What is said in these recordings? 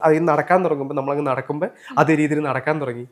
അതിൽ നടക്കാൻ തുടങ്ങുമ്പോൾ നമ്മളങ്ങ് നടക്കുമ്പോൾ അതേ രീതിയിൽ നടക്കാൻ തുടങ്ങി.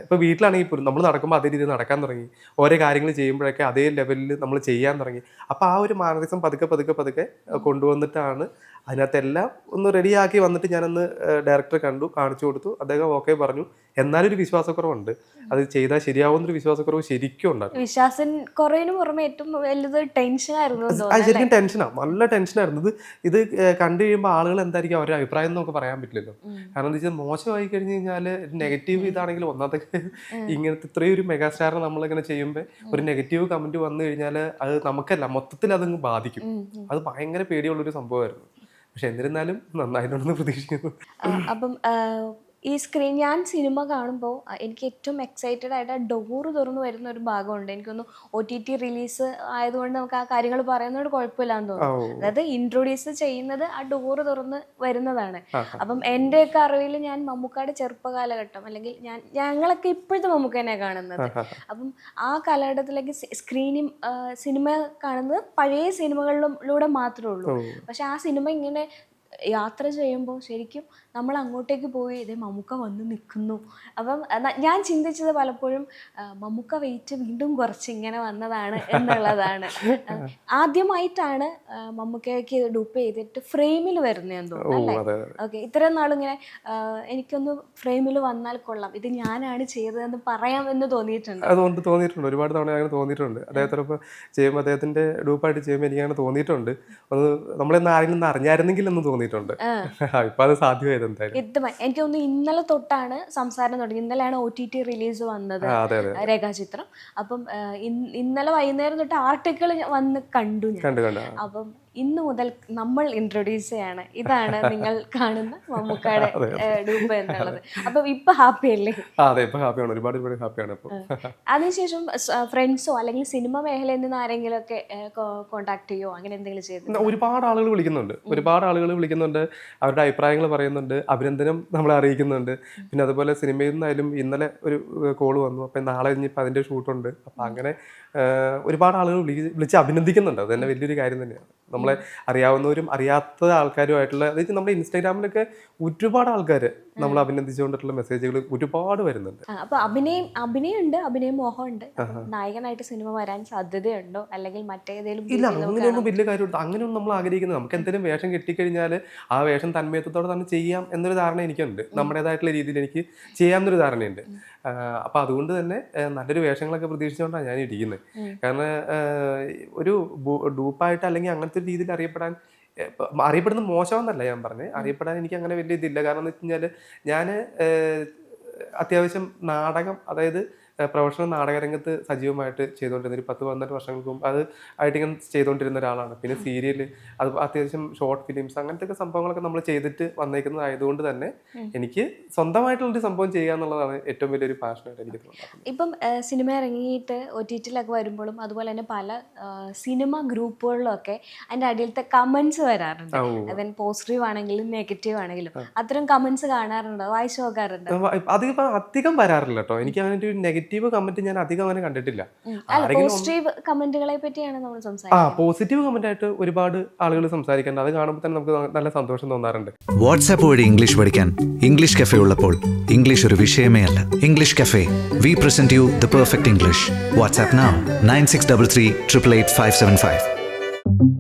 ഇപ്പോൾ വീട്ടിലാണെങ്കിൽ പോലും നമ്മൾ നടക്കുമ്പോൾ അതേ രീതിയിൽ നടക്കാൻ തുടങ്ങി. ഓരോ കാര്യങ്ങൾ ചെയ്യുമ്പോഴൊക്കെ അതേ ലെവലിൽ നമ്മൾ ചെയ്യാൻ തുടങ്ങി. അപ്പോൾ ആ ഒരു മാനറിസം പതുക്കെ കൊണ്ടുവന്നിട്ടാണ് അതിനകത്തെല്ലാം ഒന്ന് റെഡിയാക്കി വന്നിട്ട് ഞാനൊന്ന് ഡയറക്ടറെ കണ്ടു, കാണിച്ചു കൊടുത്തു. അദ്ദേഹം ഓക്കെ പറഞ്ഞു. എന്നാലും ഒരു വിശ്വാസക്കുറവുണ്ട്. അത് ചെയ്താൽ ശരിയാവുന്നൊരു വിശ്വാസക്കുറവ് ശരിക്കും ഉണ്ടായിരുന്നു. വിശ്വാസം കുറവിന് പുറമെ ഏറ്റവും വലുത് ടെൻഷനായിരുന്നു. ശരിക്കും ടെൻഷനാണ്, നല്ല ടെൻഷനായിരുന്നു. ഇത് കണ്ടു കഴിയുമ്പോൾ ആളുകൾ എന്തായിരിക്കും അവരുടെ അഭിപ്രായം നമുക്ക് പറയാൻ പറ്റില്ലല്ലോ. കാരണം എന്താ വെച്ചാൽ മോശമായി കഴിഞ്ഞ് കഴിഞ്ഞാൽ നെഗറ്റീവ് ഇതാണെങ്കിൽ ഒന്നാമത്തെ ഇങ്ങനത്തെ ഇത്രയും ഒരു മെഗാസ്റ്റാറിനെ നമ്മളിങ്ങനെ ചെയ്യുമ്പോൾ ഒരു നെഗറ്റീവ് കമന്റ് വന്നു കഴിഞ്ഞാൽ അത് നമുക്കല്ല മൊത്തത്തിൽ അതങ്ങ് ബാധിക്കും. അത് ഭയങ്കര പേടിയുള്ളൊരു സംഭവമായിരുന്നു. പക്ഷെ എന്നിരുന്നാലും നന്നായിട്ടുണ്ടെന്ന് പ്രതീക്ഷിക്കുന്നു. അപ്പം ഈ സ്ക്രീൻ ഞാൻ സിനിമ കാണുമ്പോൾ എനിക്ക് ഏറ്റവും എക്സൈറ്റഡ് ആയിട്ട് ആ ഡോറ് തുറന്ന് വരുന്ന ഒരു ഭാഗമുണ്ട്. എനിക്കൊന്ന് OTT റിലീസ് ആയതുകൊണ്ട് നമുക്ക് ആ കാര്യങ്ങൾ പറയുന്നതുകൊണ്ട് കുഴപ്പമില്ലാന്ന് തോന്നുന്നു. അതായത് ഇൻട്രൊഡ്യൂസ് ചെയ്യുന്നത് ആ ഡോറ് തുറന്ന് വരുന്നതാണ്. അപ്പം എൻ്റെയൊക്കെ അറിവിൽ ഞാൻ മമ്മൂക്കയുടെ ചെറുപ്പകാലഘട്ടം അല്ലെങ്കിൽ ഞങ്ങളൊക്കെ ഇപ്പോഴത്തെ മമ്മൂക്ക തന്നെ കാണുന്നത്. അപ്പം ആ കാലഘട്ടത്തിലേക്ക് സിനിമ കാണുന്നത് പഴയ സിനിമകളിലൂടെ മാത്രമേ ഉള്ളൂ. പക്ഷെ ആ സിനിമ ഇങ്ങനെ യാത്ര ചെയ്യുമ്പോൾ ശരിക്കും നമ്മൾ അങ്ങോട്ടേക്ക് പോയി ഇതേ മമ്മൂക്ക വന്ന് നിൽക്കുന്നു. അപ്പം ഞാൻ ചിന്തിച്ചത് പലപ്പോഴും മമ്മൂക്ക വെയിറ്റ് വീണ്ടും കുറച്ച് ഇങ്ങനെ വന്നതാണ് എന്നുള്ളതാണ്. ആദ്യമായിട്ടാണ് മമ്മൂക്കയ്ക്ക് ഡൂപ്പ് ചെയ്തിട്ട് ഫ്രെയിമിൽ വരുന്നതെന്ന് തോന്നുന്നു അല്ലേ? ഓക്കെ, ഇത്രയും നാളിങ്ങനെ എനിക്കൊന്ന് ഫ്രെയിമിൽ വന്നാൽ കൊള്ളാം, ഇത് ഞാനാണ് ചെയ്തതെന്ന് പറയാമെന്ന് തോന്നിയിട്ടുണ്ട്. അതുകൊണ്ട് തോന്നിയിട്ടുണ്ട്, ഒരുപാട് തവണ അങ്ങനെ തോന്നിയിട്ടുണ്ട്. അദ്ദേഹത്തിനൊപ്പം ചെയ്യുമ്പോൾ അദ്ദേഹത്തിന്റെ ഡൂപ്പായിട്ട് ചെയ്യുമ്പോൾ എനിക്കങ്ങനെ തോന്നിയിട്ടുണ്ട്. ഒന്ന് നമ്മളെന്ന് ആരെങ്കിലും അറിഞ്ഞായിരുന്നെങ്കിൽ എന്ന് തോന്നിയിട്ടുണ്ട്. ഇപ്പൊ അത് സാധ്യമായത് എന്തായാലും എനിക്ക് തോന്നുന്നു ഇന്നലെ തൊട്ടാണ് സംസാരം തുടങ്ങി. ഇന്നലെയാണ് OTT റിലീസ് വന്നത് രേഖാചിത്രം. അപ്പം ഇന്നലെ വൈകുന്നേരം തൊട്ട് ആർട്ടിക്കിൾ വന്ന് കണ്ടു. അപ്പം ഇന്ന് മുതൽ നമ്മൾ ഇൻട്രൊഡ്യൂസ് ചെയ്യാണ്, ഇതാണ് നിങ്ങൾ കാണുന്ന മമ്മൂക്കയുടെ ഡൂപ്പ് എന്നുള്ളത്. അപ്പൊ ഇപ്പൊ ഹാപ്പി അല്ലേ? അതെ, ഇപ്പൊ ഹാപ്പിയാണ്, ഒരുപാട് ഹാപ്പിയാണ്. അതിനുശേഷം ഫ്രണ്ട്സോ അല്ലെങ്കിൽ സിനിമ മേഖലയിൽ നിന്ന് ആരെങ്കിലും ഒക്കെ കോണ്ടാക്ട് ചെയ്യോ അങ്ങനെ എന്തെങ്കിലും ചെയ്തു? ഒരുപാട് ആളുകൾ വിളിക്കുന്നുണ്ട്, അവരുടെ അഭിപ്രായങ്ങൾ പറയുന്നുണ്ട്, അഭിനന്ദനം നമ്മളെ അറിയിക്കുന്നുണ്ട്. പിന്നെ അതുപോലെ സിനിമയിൽ നിന്നായാലും ഇന്നലെ ഒരു കോള് വന്നു, അപ്പം നാളെ ഇനിയിപ്പോൾ അതിൻ്റെ ഷൂട്ടുണ്ട്. അപ്പം അങ്ങനെ ഒരുപാട് ആളുകൾ വിളിച്ച് അഭിനന്ദിക്കുന്നുണ്ട്. അത് തന്നെ വലിയൊരു കാര്യം തന്നെയാണ്. നമ്മളെ അറിയാവുന്നവരും അറിയാത്ത ആൾക്കാരുമായിട്ടുള്ള, അതായത് നമ്മുടെ ഇൻസ്റ്റാഗ്രാമിലൊക്കെ ഒരുപാട് ആൾക്കാർ നമ്മൾ അഭിനന്ദിച്ചുകൊണ്ടിട്ടുള്ള മെസ്സേജുകൾ ഒരുപാട് വരുന്നുണ്ട്. അപ്പൊ അഭിനയമുണ്ട്, അഭിനയ മോഹമുണ്ട്. നായകനായിട്ട് സിനിമ വരാൻ സാധ്യതയുണ്ടോ അല്ലെങ്കിൽ മറ്റേതെങ്കിലും? ഇല്ല, അങ്ങനെയൊന്നും വലിയ കാര്യമുണ്ട്. അങ്ങനെയൊന്നും നമ്മൾ ആഗ്രഹിക്കുന്നത്, നമുക്ക് എന്തെങ്കിലും വേഷം കിട്ടിക്കഴിഞ്ഞാൽ ആ വേഷം തന്മയത്വത്തോടെ തന്നെ ചെയ്യാം എന്നൊരു ധാരണ എനിക്കുണ്ട്. നമ്മുടേതായിട്ടുള്ള രീതിയിൽ എനിക്ക് ചെയ്യാമെന്നൊരു ധാരണയുണ്ട്. അപ്പൊ അതുകൊണ്ട് തന്നെ നല്ലൊരു വേഷങ്ങളൊക്കെ പ്രതീക്ഷിച്ചുകൊണ്ടാണ് ഞാൻ ഇരിക്കുന്നത്. കാരണം ഒരു ഡൂപ്പായിട്ട് അല്ലെങ്കിൽ അങ്ങനത്തെ ഒരു രീതിയിൽ അറിയപ്പെടുന്നത് മോശമെന്നല്ല ഞാൻ പറഞ്ഞത്. അറിയപ്പെടാൻ എനിക്ക് അങ്ങനെ വലിയ ഇതില്ല. കാരണം എന്ന് വെച്ച് കഴിഞ്ഞാൽ ഞാൻ അത്യാവശ്യം നാടകം, അതായത് പ്രൊഫഷണൽ നാടകരംഗത്ത് സജീവമായിട്ട് ചെയ്തുകൊണ്ടിരുന്ന ഒരു 10-12 വർഷങ്ങൾക്ക് മുമ്പ് അത് ആയിട്ടിങ്ങനെ ചെയ്തുകൊണ്ടിരുന്ന ഒരാളാണ്. പിന്നെ സീരിയൽ, അത് അത്യാവശ്യം ഷോർട്ട് ഫിലിംസ്, അങ്ങനത്തെ ഒക്കെ സംഭവങ്ങളൊക്കെ നമ്മൾ ചെയ്തിട്ട് വന്നേക്കുന്നതായതുകൊണ്ട് തന്നെ എനിക്ക് സ്വന്തമായിട്ടുള്ളൊരു സംഭവം ചെയ്യുക എന്നുള്ളതാണ് ഏറ്റവും വലിയൊരു പാഷനായിട്ട് എനിക്ക് തോന്നുന്നത്. ഇപ്പം സിനിമ ഇറങ്ങിയിട്ട് OTTയിലൊക്കെ വരുമ്പോഴും അതുപോലെ തന്നെ പല സിനിമ ഗ്രൂപ്പുകളിലൊക്കെ അതിൻ്റെ അടിയിലത്തെ കമൻസ് വരാറുണ്ട്. അതിന് പോസിറ്റീവ് ആണെങ്കിലും നെഗറ്റീവ് ആണെങ്കിലും അത്തരം കമൻസ് കാണാറുണ്ടോ, വായിച്ചു നോക്കാറുണ്ടോ? അധികം വരാറില്ല കേട്ടോ. എനിക്ക് അങ്ങനെ ഒരു നെഗറ്റീവ് കമന്റ് ഞാൻ അധികം അങ്ങനെ കണ്ടിട്ടില്ല. പോസിറ്റീവ് കമന്റുകളെ പറ്റിയാണ് നമ്മൾ സംസാരിക്കുന്നത്. പോസിറ്റീവ് കമന്റ് ആയിട്ട് ഒരുപാട് ആളുകൾ സംസാരിക്കുന്നുണ്ട്. അത് കാണുമ്പോൾ തന്നെ നമുക്ക് നല്ല സന്തോഷം തോന്നാറുണ്ട്. വാട്സ്ആപ്പ് വഴി ഇംഗ്ലീഷ് പഠിക്കാൻ ഇംഗ്ലീഷ് കഫേ ഉള്ളപ്പോൾ ഇംഗ്ലീഷ് ഒരു വിഷയമേ അല്ല. English cafe, we present you the perfect English. WhatsApp now 9633 888 575.